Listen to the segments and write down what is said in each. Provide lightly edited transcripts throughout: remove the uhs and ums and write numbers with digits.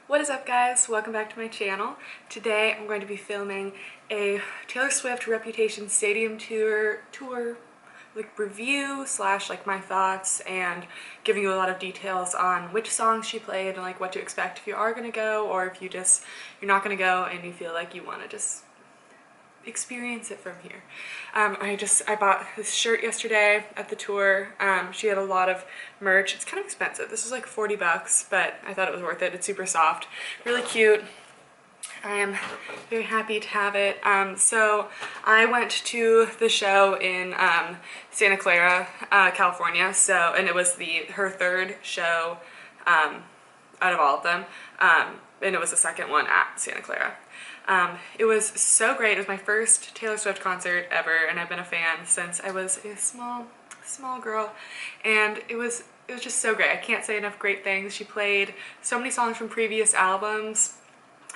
What is up, guys? Welcome back to my channel. Today I'm going to be filming a Taylor Swift Reputation Stadium tour like review slash like my thoughts, and giving you a lot of details on which songs she played and like what to expect if you are gonna go, or if you're not gonna go and you feel like you want to just experience it from here. I bought this shirt yesterday at the tour. She had a lot of merch. It's kind of expensive. This was like 40 bucks, but I thought it was worth it. It's super soft, really cute. I am very happy to have it. So I went to the show in Santa Clara, California. And it was her third show out of all of them, and it was the second one at Santa Clara. It was so great. It was my first Taylor Swift concert ever, and I've been a fan since I was a small girl, and it was just so great. I can't say enough great things. She played so many songs from previous albums.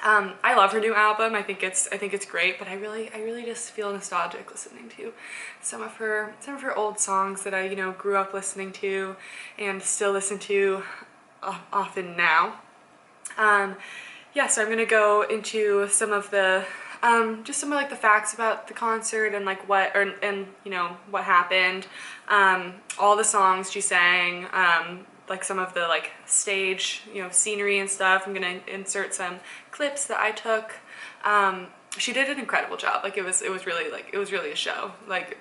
I love her new album. I think it's great, but I really just feel nostalgic listening to some of her old songs that I grew up listening to and still listen to often now. Yeah, so I'm gonna go into some of the just some of like the facts about the concert and like what happened, all the songs she sang, like some of the like stage scenery and stuff. I'm gonna insert some clips that I took. She did an incredible job. Like it was really a show. Like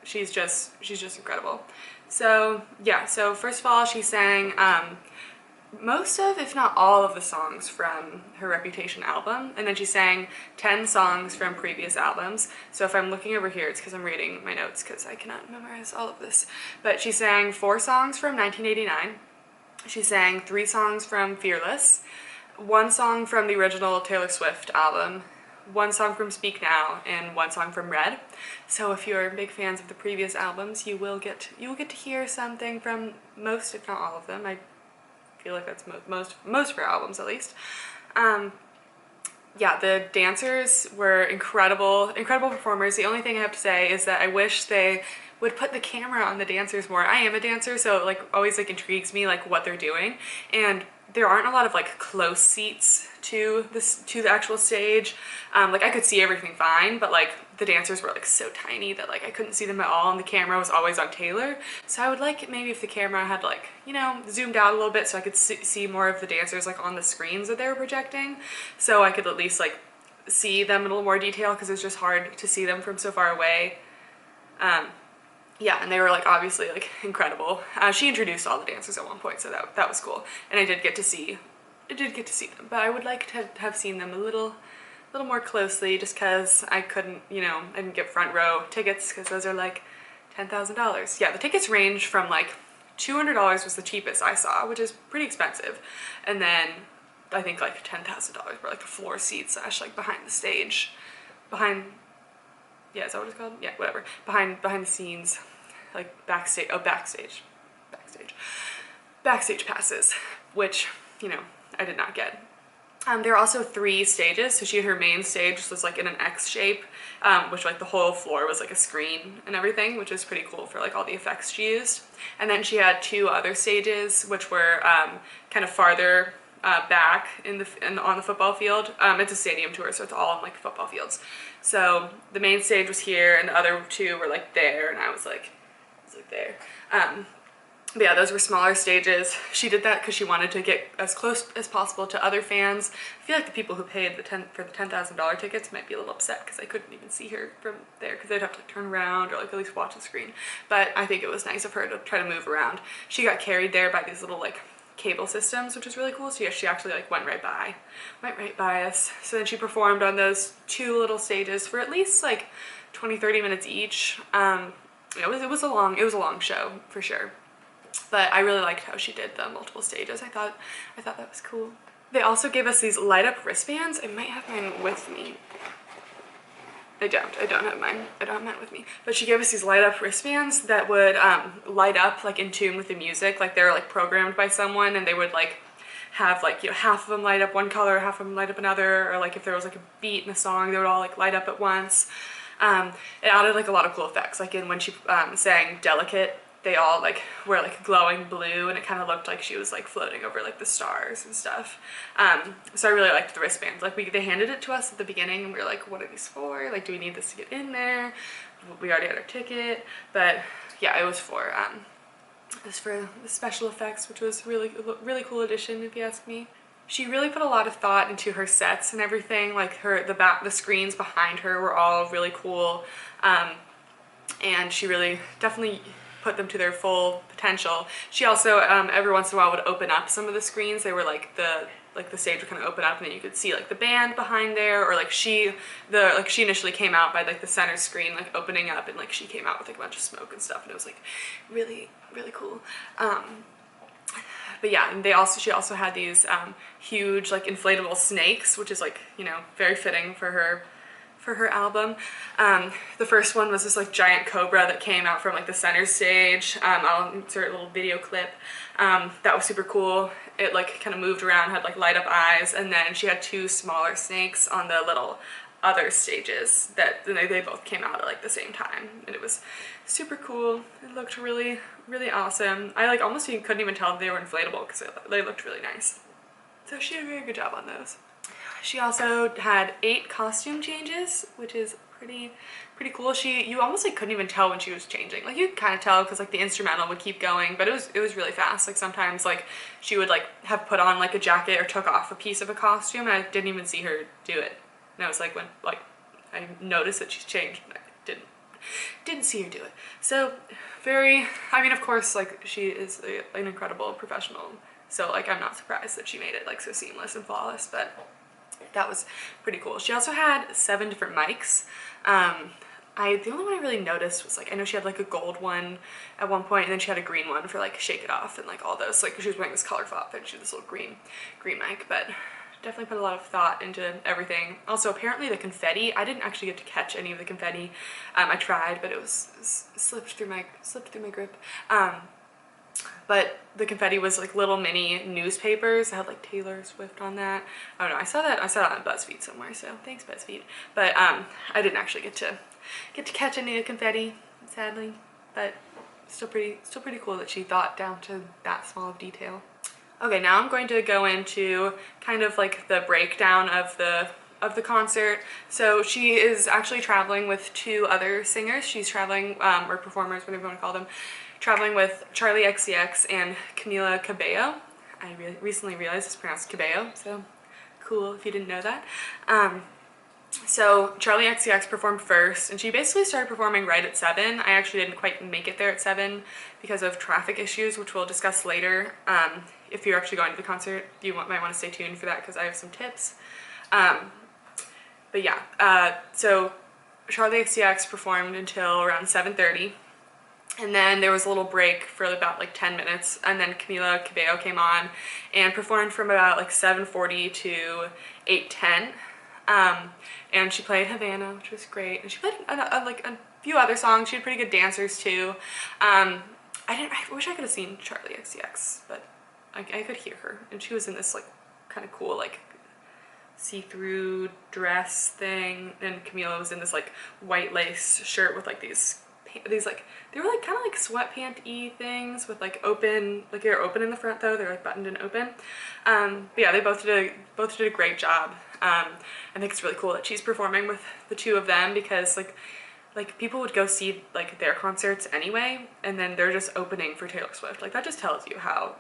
she's just incredible. So yeah, so first of all, she sang most of, if not all of the songs from her Reputation album, and then she sang 10 songs from previous albums. So if I'm looking over here, it's because I'm reading my notes because I cannot memorize all of this. But she sang 4 songs from 1989. She sang 3 songs from Fearless, 1 song from the original Taylor Swift album, 1 song from Speak Now, and 1 song from Red. So if you're big fans of the previous albums, you will get to hear something from most, if not all of them. I feel like that's most of her albums, at least. Yeah, the dancers were incredible performers. The only thing I have to say is that I wish they would put the camera on the dancers more. I am a dancer, so it like always like intrigues me like what they're doing, and there aren't a lot of like close seats to the actual stage. Like I could see everything fine, but like the dancers were like so tiny that like I couldn't see them at all, and the camera was always on Taylor. So I would like it maybe if the camera had like zoomed out a little bit so I could see more of the dancers like on the screens that they were projecting, so I could at least like see them in a little more detail, because it's just hard to see them from so far away. Yeah, and they were like obviously like incredible. She introduced all the dancers at one point, so that was cool, and I did get to see them. But I would like to have seen them a little more closely, just because I couldn't, I didn't get front row tickets because those are like $10,000. Yeah, the tickets range from like $200 was the cheapest I saw, which is pretty expensive, and then I think like $10,000 were like the floor seats slash like behind the stage, yeah, is that what it's called? Yeah, whatever. Behind the scenes, like backstage passes, which, I did not get. There are also 3 stages. So she had her main stage, which was like in an X shape, which like the whole floor was like a screen and everything, which is pretty cool for like all the effects she used. And then she had 2 other stages, which were kind of farther back on the football field. It's a stadium tour, so it's all on like football fields. So the main stage was here, and the other 2 were like there, and I was like there. But yeah, those were smaller stages. She did that because she wanted to get as close as possible to other fans. I feel like the people who paid for the $10,000 tickets might be a little upset because I couldn't even see her from there, because they'd have to like turn around or like at least watch the screen. But I think it was nice of her to try to move around. She got carried there by these little like cable systems, which is really cool. So yeah, she actually like went right by us. So then she performed on those 2 little stages for at least like 20-30 minutes each. It was a long show for sure, but I really liked how she did the multiple stages. I thought that was cool. They also gave us these light up wristbands. I might have mine with me. I don't have mine with me. But she gave us these light up wristbands that would light up like in tune with the music. Like they're like programmed by someone, and they would like have like half of them light up one color, half of them light up another, or like if there was like a beat in a song, they would all like light up at once. It added like a lot of cool effects. Like when she sang Delicate, they all like were like glowing blue, and it kind of looked like she was like floating over like the stars and stuff. So I really liked the wristbands. Like they handed it to us at the beginning and we were like, what are these for? Like, do we need this to get in there? We already had our ticket. But yeah, it was for the special effects, which was really cool addition if you ask me. She really put a lot of thought into her sets and everything. Like the screens behind her were all really cool, and she really definitely put them to their full potential. She also every once in a while would open up some of the screens. They were like the stage would kind of open up and then you could see like the band behind there, or like she initially came out by like the center screen like opening up, and like she came out with like a bunch of smoke and stuff, and it was like really cool. But yeah, and she also had these huge like inflatable snakes, which is like, you know, very fitting for her album. The first one was this like giant cobra that came out from like the center stage. I'll insert a little video clip. That was super cool. It like kind of moved around, had like light up eyes, and then she had two smaller snakes on the little other stages that they both came out at like the same time, and it was super cool. It looked really awesome. I like almost couldn't even tell they were inflatable because they looked really nice. So she did a very good job on those. She also had 8 costume changes, which is pretty cool. You almost like couldn't even tell when she was changing. Like you could kind of tell because like the instrumental would keep going, but it was really fast. Like sometimes like she would like have put on like a jacket or took off a piece of a costume, and I didn't even see her do it. And I was like, when like I noticed that she's changed, and I didn't see her do it. So I mean, of course, like she is an incredible professional. So like I'm not surprised that she made it like so seamless and flawless, but that was pretty cool. She also had 7 different mics. The only one I really noticed was like, I know she had like a gold one at one point, and then she had a green one for like Shake It Off and like all those. Like she was wearing this colorful outfit, she had this little green mic, but definitely put a lot of thought into everything. Also, apparently the confetti, I didn't actually get to catch any of the confetti. I tried, but it slipped through my grip. But the confetti was like little mini newspapers. I had like Taylor Swift on that. I don't know. I saw that on BuzzFeed somewhere. So thanks BuzzFeed. But I didn't actually get to catch any of the confetti, sadly. But still pretty cool that she thought down to that small of detail. Okay, now I'm going to go into kind of like the breakdown of the concert. So she is actually traveling with 2 other singers. She's traveling, or performers, whatever you want to call them, traveling with Charli XCX and Camila Cabello. I recently realized it's pronounced Cabello, so cool if you didn't know that. So Charli XCX performed first, and she basically started performing right at 7. I actually didn't quite make it there at 7 because of traffic issues, which we'll discuss later. If you're actually going to the concert, you might want to stay tuned for that because I have some tips. But yeah, so Charli XCX performed until around 7:30. And then there was a little break for about like 10 minutes, and then Camila Cabello came on and performed from about like 7:40 to 8:10. And she played Havana, which was great. And she played like a few other songs. She had pretty good dancers too. I wish I could have seen Charli XCX, but I could hear her. And she was in this like kind of cool like see-through dress thing, and Camila was in this like white lace shirt with like these like, they were like kind of like sweatpant-y things with like open, like they're open in the front though, they're like buttoned and open. But yeah, they both did a great job. I think it's really cool that she's performing with the 2 of them, because like people would go see like their concerts anyway, and then they're just opening for Taylor Swift. Like that just tells you how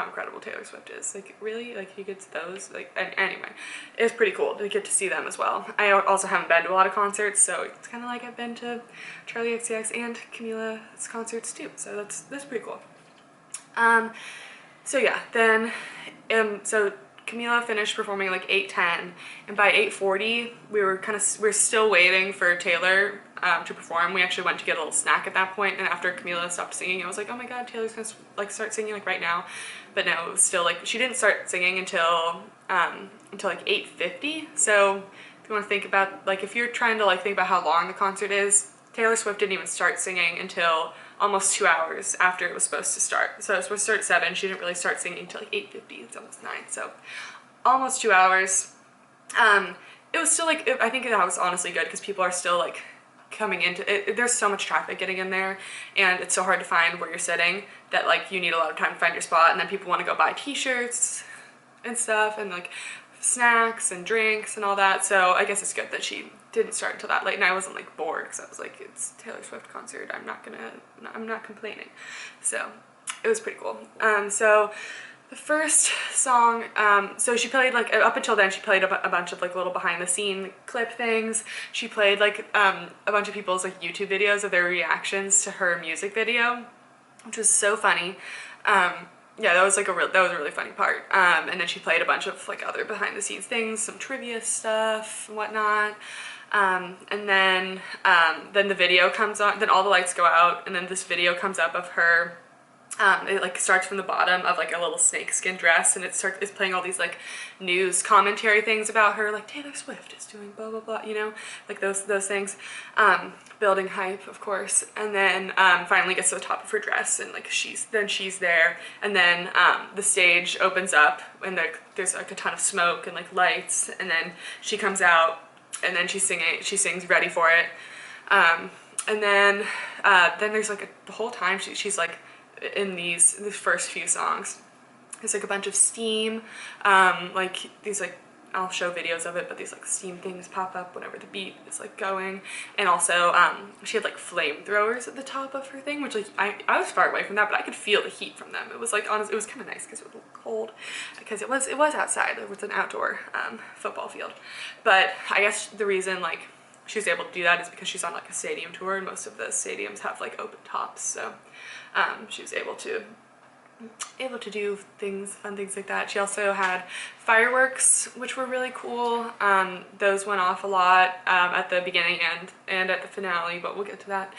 incredible Taylor Swift is. Like really, like he gets those, like, and anyway, it's pretty cool to get to see them as well. I also haven't been to a lot of concerts, so it's kind of like I've been to Charli XCX and Camila's concerts too, so that's pretty cool. So yeah, then so Camila finished performing like 8:10, and by 8:40 we're still waiting for Taylor to perform. We actually went to get a little snack at that point, and after Camila stopped singing, I was like, oh my god, Taylor's gonna like start singing like right now. But no, it was still like she didn't start singing until like 8:50. So if you want to think about, like, if you're trying to like think about how long the concert is, Taylor Swift didn't even start singing until almost 2 hours after it was supposed to start. So it was supposed to start at 7. She didn't really start singing until like 8:50. It's almost 9. So almost 2 hours. It was still like, I think that was honestly good because people are still like coming into it. There's so much traffic getting in there, and it's so hard to find where you're sitting that like you need a lot of time to find your spot, and then people want to go buy t-shirts and stuff and like snacks and drinks and all that. So I guess it's good that she didn't start until that late, and I wasn't like bored because I was like, it's Taylor Swift concert, I'm not complaining. So it was pretty cool. So the first song, so she played like, up until then she played a bunch of like little behind the scene clip things. She played like a bunch of people's like YouTube videos of their reactions to her music video, which was so funny. Yeah, that was a really funny part. And then she played a bunch of like other behind the scenes things, some trivia stuff and whatnot. And then the video comes on, then all the lights go out, and then this video comes up of her. It like starts from the bottom of like a little snakeskin dress, and it's playing all these like news commentary things about her, like Taylor Swift is doing blah blah blah, you know, like those things, building hype, of course. And then finally gets to the top of her dress, and like she's there, and then the stage opens up, and there's like a ton of smoke and like lights, and then she comes out, and then she sings Ready for It, and then there's like the whole time she's like, in these first few songs, there's like a bunch of steam, like these like, I'll show videos of it, but these like steam things pop up whenever the beat is like going. And also she had like flamethrowers at the top of her thing, which like I was far away from that, but I could feel the heat from them. It was like, honestly, it was kind of nice because it was a little cold, because it was outside. It was an outdoor football field. But I guess the reason like she was able to do that is because she's on like a stadium tour, and most of the stadiums have like open tops, so she was able to do fun things like that. She also had fireworks, which were really cool. Those went off a lot at the beginning and at the finale, but we'll get to that.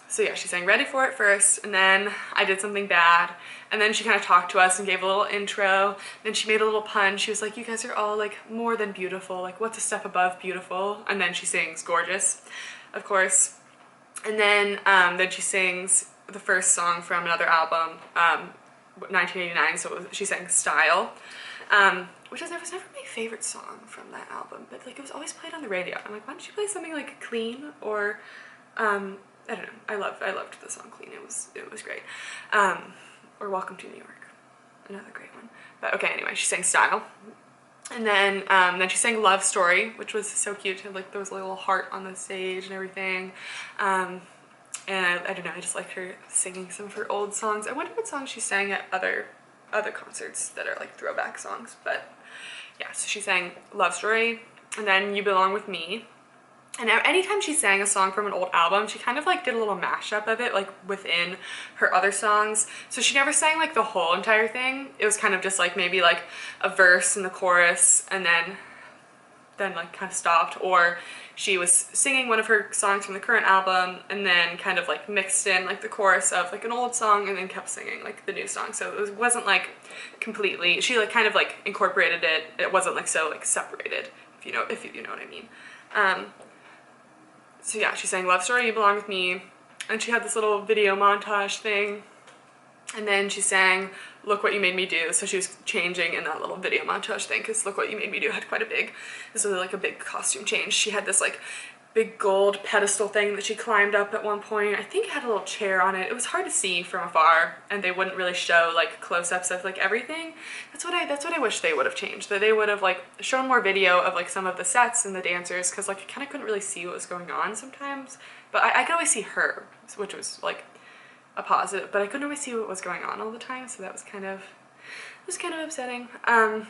So yeah, she sang Ready for It first, and then I Did Something Bad, and then she kind of talked to us and gave a little intro. Then she made a little pun. She was like, you guys are all like more than beautiful, like what's a step above beautiful? And then she sings Gorgeous, of course. And then she sings the first song from another album, 1989, so she sang Style, which was never my favorite song from that album, but like it was always played on the radio. I'm like, why don't you play something like Clean, or I don't know, I loved the song Clean, it was great, or Welcome to New York, another great one. But okay, anyway, she sang Style. And then she sang Love Story, which was so cute. Like there was a little heart on the stage and everything. And I don't know, I just liked her singing some of her old songs. I wonder what songs she sang at other concerts that are like throwback songs. But yeah, so she sang Love Story, and then You Belong With Me. And anytime she sang a song from an old album, she kind of like did a little mashup of it, like within her other songs. So she never sang like the whole entire thing. It was kind of just like maybe like a verse and the chorus, and then like kind of stopped, or she was singing one of her songs from the current album and then kind of like mixed in like the chorus of like an old song and then kept singing like the new song. So it wasn't like completely, she like kind of like incorporated it. It wasn't like so like separated, if you know what I mean. So yeah, she sang Love Story, You Belong With Me, and she had this little video montage thing. And then she sang Look What You Made Me Do. So she was changing in that little video montage thing, because Look What You Made Me Do had quite a big, this was like a big costume change. She had this like big gold pedestal thing that she climbed up at one point. I think it had a little chair on it. It was hard to see from afar, and they wouldn't really show like close-ups of like everything. That's what I wish they would have changed. That they would have like shown more video of like some of the sets and the dancers, because like I kind of couldn't really see what was going on sometimes. But I could always see her, which was like a positive, but I couldn't always see what was going on all the time, so that was kind of upsetting. And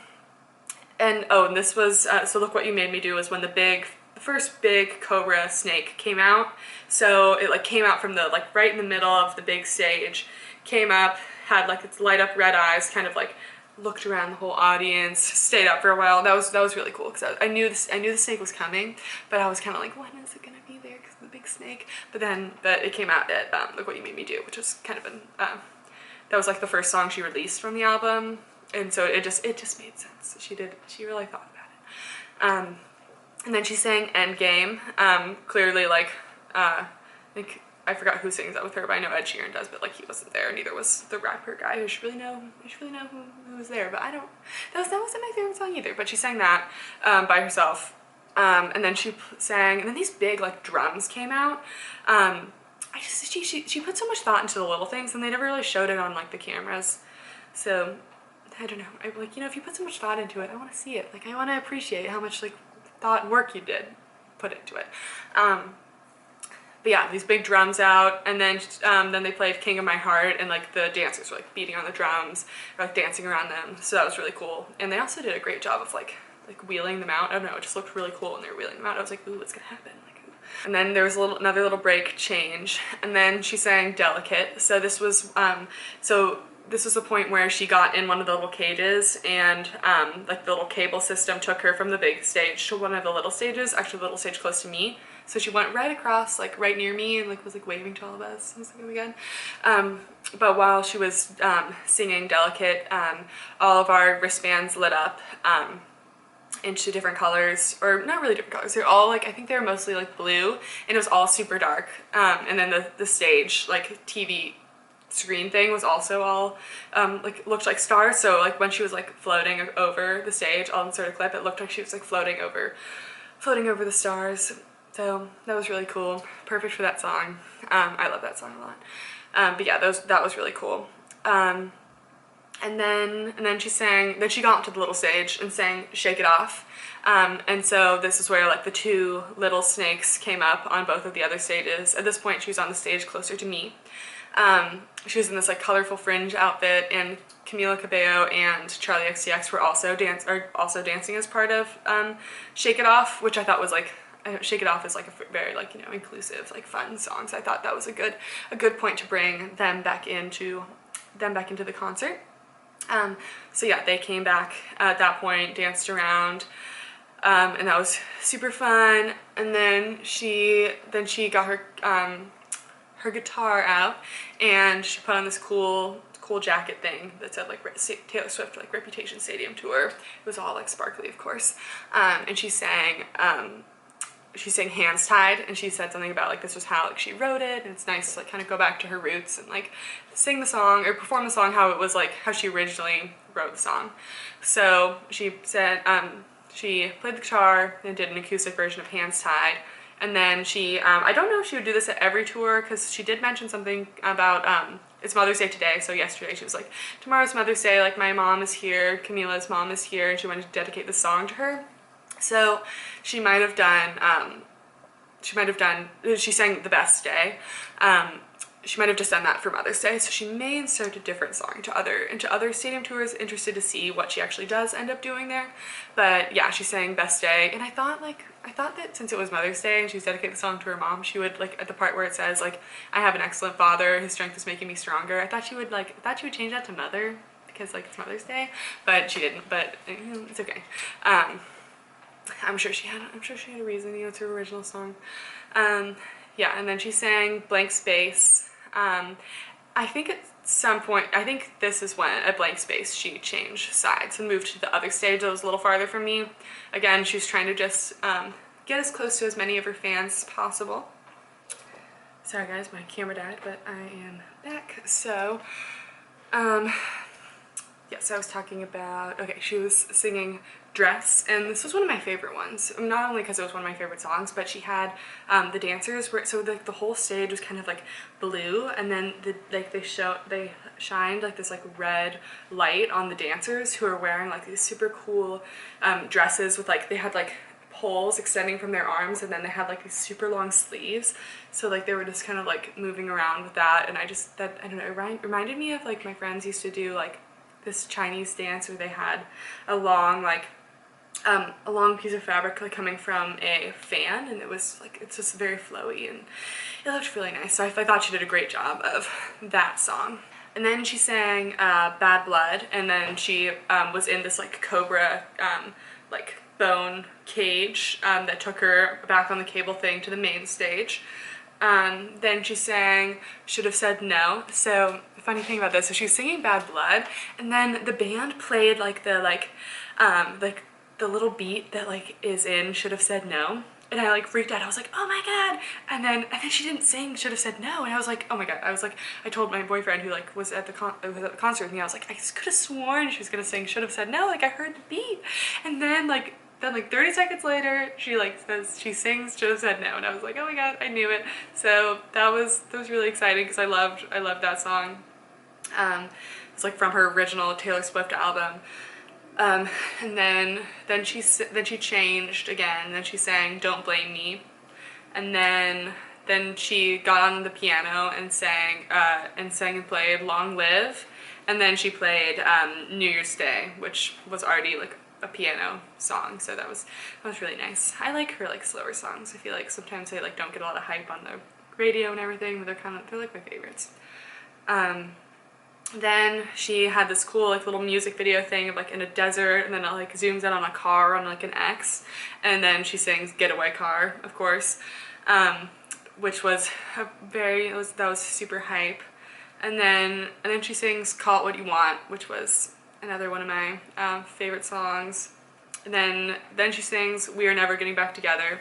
this was so Look What You Made Me Do was when the first big cobra snake came out. So it like came out from the like right in the middle of the big stage, came up, had like its light up red eyes, kind of like looked around the whole audience, stayed up for a while. That was really cool, because I knew the snake was coming, but I was kind of like, when is it gonna be there, because the big snake. But it came out at Look What You Made Me Do, which was kind of that was like the first song she released from the album, and so it just made sense. She really thought about it. And then she sang Endgame. Clearly like I think, I forgot who sings that with her, but I know Ed Sheeran does, but like he wasn't there, neither was the rapper guy. I should really know who was there, but I don't, that wasn't my favorite song either, but she sang that by herself. And then she sang, and then these big like drums came out. She put so much thought into the little things, and they never really showed it on like the cameras. So I don't know. I'm like, you know, if you put so much thought into it, I want to see it. Like, I want to appreciate how much like thought and work you did put into it. But yeah, these big drums out, and then they played King of My Heart, and like the dancers were like beating on the drums, or like dancing around them. So that was really cool. And they also did a great job of like wheeling them out. I don't know, it just looked really cool when they were wheeling them out. I was like, ooh, what's gonna happen? Like, ooh. And then there was another little break change, and then she sang Delicate. So this was this was the point where she got in one of the little cages, and like the little cable system took her from the big stage to one of the little stages, actually the little stage close to me. So she went right across, like right near me, and like was like waving to all of us. I was like, oh my god. But while she was singing Delicate, all of our wristbands lit up into different colors, or not really different colors. They're all like, I think they were mostly like blue, and it was all super dark. And then the stage, like TV screen thing was also all like looked like stars. So like when she was like floating over the stage, all insert a clip, it looked like she was like floating over the stars. So that was really cool. Perfect for that song. I love that song a lot. But yeah, that was really cool. And then she sang, then she got onto the little stage and sang Shake It Off. And so this is where like the two little snakes came up on both of the other stages. At this point she was on the stage closer to me. She was in this like colorful fringe outfit, and Camila Cabello and Charlie XCX were also dancing as part of Shake It Off, which I thought was like, Shake It Off is like a very like, you know, inclusive, like fun song. So I thought that was a good point to bring them back into the concert. So yeah, they came back at that point, danced around, and that was super fun. And then she got her guitar out, and she put on this cool jacket thing that said like Taylor Swift like Reputation Stadium Tour. It was all like sparkly, of course. And she sang Hands Tied, and she said something about like this was how like she wrote it, and it's nice to like kind of go back to her roots and like sing the song or perform the song how it was like how she originally wrote the song. So she said she played the guitar and did an acoustic version of Hands Tied. And then she, I don't know if she would do this at every tour, because she did mention something about, it's Mother's Day today, so yesterday she was like, tomorrow's Mother's Day, like my mom is here, Camila's mom is here, and she wanted to dedicate the song to her. So she might have done, she sang The Best Day. She might have just done that for Mother's Day, so she may insert a different song into other stadium tours. Interested to see what she actually does end up doing there. But yeah, she sang Best Day, and I thought that since it was Mother's Day and she's dedicated the song to her mom, she would like at the part where it says like, I have an excellent father, his strength is making me stronger. I thought she would change that to Mother, because like it's Mother's Day, but she didn't. But it's okay. I'm sure she had a reason. You know, it's her original song. Yeah, and then she sang Blank Space. I think at some point, I think this is when at Blank Space she changed sides and moved to the other stage that was a little farther from me. Again, she was trying to just get as close to as many of her fans as possible. Sorry guys, my camera died, but I am back. So, yes, I was talking about, okay, she was singing Dress, and this was one of my favorite ones. Not only because it was one of my favorite songs, but she had the dancers were, so the whole stage was kind of like blue, and then they shined like this like red light on the dancers, who are wearing like these super cool dresses with like, they had like poles extending from their arms, and then they had like these super long sleeves, so like they were just kind of like moving around with that. And I don't know, it reminded me of like my friends used to do like this Chinese dance where they had a long piece of fabric like coming from a fan, and it was like, it's just very flowy and it looked really nice. So I thought she did a great job of that song. And then she sang Bad Blood, and then she was in this like cobra like bone cage that took her back on the cable thing to the main stage. Then she sang Should Have Said No. So the funny thing about this is she was singing Bad Blood, and then the band played like the little beat that like is in Should Have Said No, and I like freaked out. I was like, oh my god. And then she didn't sing Should Have Said No, and I was like, oh my god. I told my boyfriend, who like was at the concert with me, I was like, I could have sworn she was gonna sing Should Have Said No, like I heard the beat. And then like then like 30 seconds later, she like says, she sings Should Have Said No, and I was like, oh my god, I knew it. So that was really exciting because I loved that song. It's like from her original Taylor Swift album. And then she changed again. Then she sang Don't Blame Me, and then she got on the piano and sang and played Long Live, and then she played New Year's Day, which was already like a piano song, so that was really nice. I like her like slower songs. I feel like sometimes they like don't get a lot of hype on the radio and everything, but they're like my favorites. Then she had this cool like little music video thing of like in a desert, and then it like zooms in on a car on like an X, and then she sings Getaway Car, of course, which was that was super hype. And then she sings Call It What You Want, which was another one of my favorite songs. And then she sings We Are Never Getting Back Together,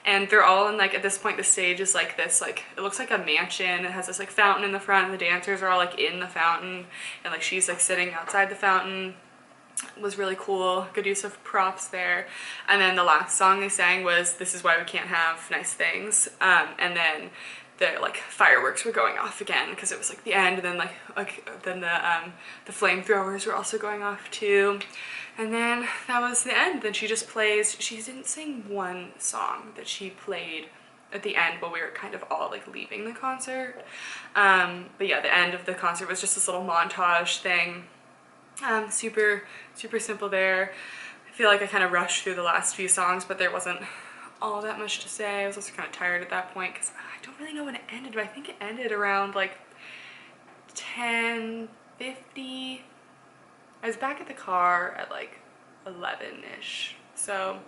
and they're all in like, at this point the stage is like this, like it looks like a mansion. It has this like fountain in the front, and the dancers are all like in the fountain, and like she's like sitting outside the fountain. It was really cool, good use of props there. And then the last song they sang was This Is Why We Can't Have Nice Things, and then the like fireworks were going off again because it was like the end, and then then the flamethrowers were also going off too. And then that was the end. Then she just plays, she didn't sing one song that she played at the end while we were kind of all like leaving the concert. But yeah, the end of the concert was just this little montage thing. Super simple there. I feel like I kind of rushed through the last few songs, but there wasn't all that much to say. I was also kind of tired at that point because I don't really know when it ended, but I think it ended around like 10:50. I was back at the car at like 11-ish, so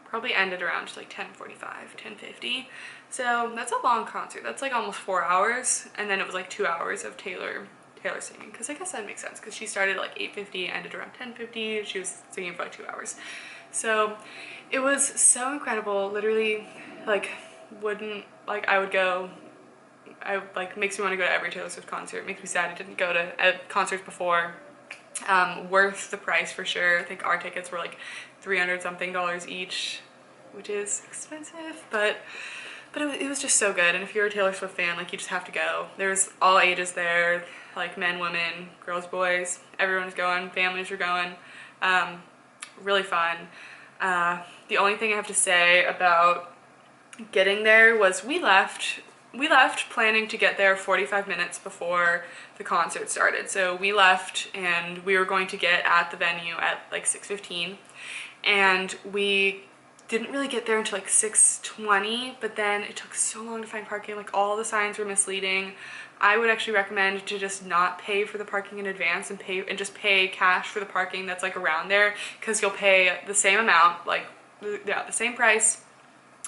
probably ended around like 10:45, 10:50. So that's a long concert. That's like almost 4 hours, and then it was like 2 hours of Taylor singing, because I guess that makes sense because she started at like 8:50, ended around 10:50. She was singing for like 2 hours. So it was so incredible. Literally, like, makes me want to go to every Taylor Swift concert. Makes me sad I didn't go to concerts before. Worth the price for sure. I think our tickets were like $300 something each, which is expensive, but it was just so good. And if you're a Taylor Swift fan, like, you just have to go. There's all ages there, like men, women, girls, boys, everyone's going, families are going. Really fun. The only thing I have to say about getting there was we left planning to get there 45 minutes before the concert started. So we left and we were going to get at the venue at like 6:15, and we didn't really get there until like 6:20, but then it took so long to find parking. Like, all the signs were misleading. I would actually recommend to just not pay for the parking in advance and just pay cash for the parking that's like around there, because you'll pay the same amount, like, yeah, the same price.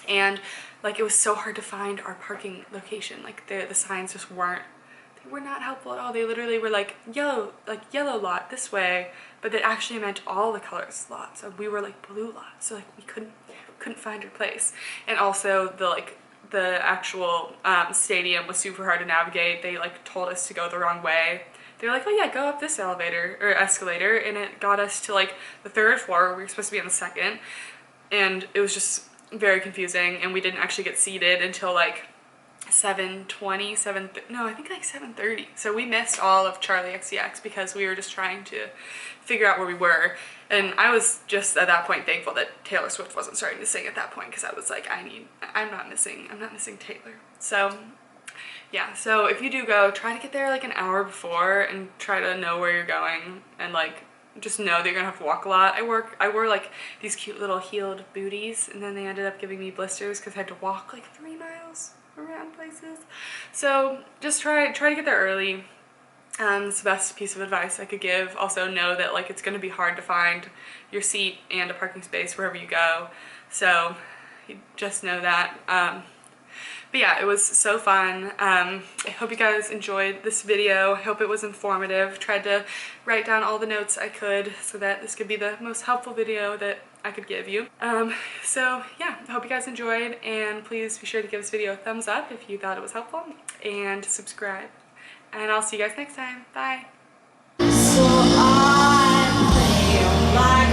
And like, it was so hard to find our parking location. Like, the signs just were not helpful at all. They literally were like yellow lot this way, but that actually meant all the colors lot. So we were like blue lot. So like we couldn't find our place. And also the actual stadium was super hard to navigate. They like told us to go the wrong way. They were like, oh yeah, go up this elevator or escalator, and it got us to like the 3rd floor. We were supposed to be on the 2nd, and it was just very confusing, and we didn't actually get seated until like 7:20, no, I think like 7:30. So we missed all of Charlie XCX because we were just trying to figure out where we were. And I was just at that point thankful that Taylor Swift wasn't starting to sing at that point, because I was like, I'm not missing Taylor. So yeah, so if you do go, try to get there like an hour before and try to know where you're going, and like just know that you're gonna have to walk a lot. I wore like these cute little heeled booties, and then they ended up giving me blisters because I had to walk like 3 miles around places. So just try to get there early. It's the best piece of advice I could give. Also know that like it's gonna be hard to find your seat and a parking space wherever you go. So you just know that. But yeah, it was so fun. I hope you guys enjoyed this video. I hope it was informative. Tried to write down all the notes I could so that this could be the most helpful video that I could give you. So yeah, I hope you guys enjoyed, and please be sure to give this video a thumbs up if you thought it was helpful, and subscribe. And I'll see you guys next time. Bye! So I feel like a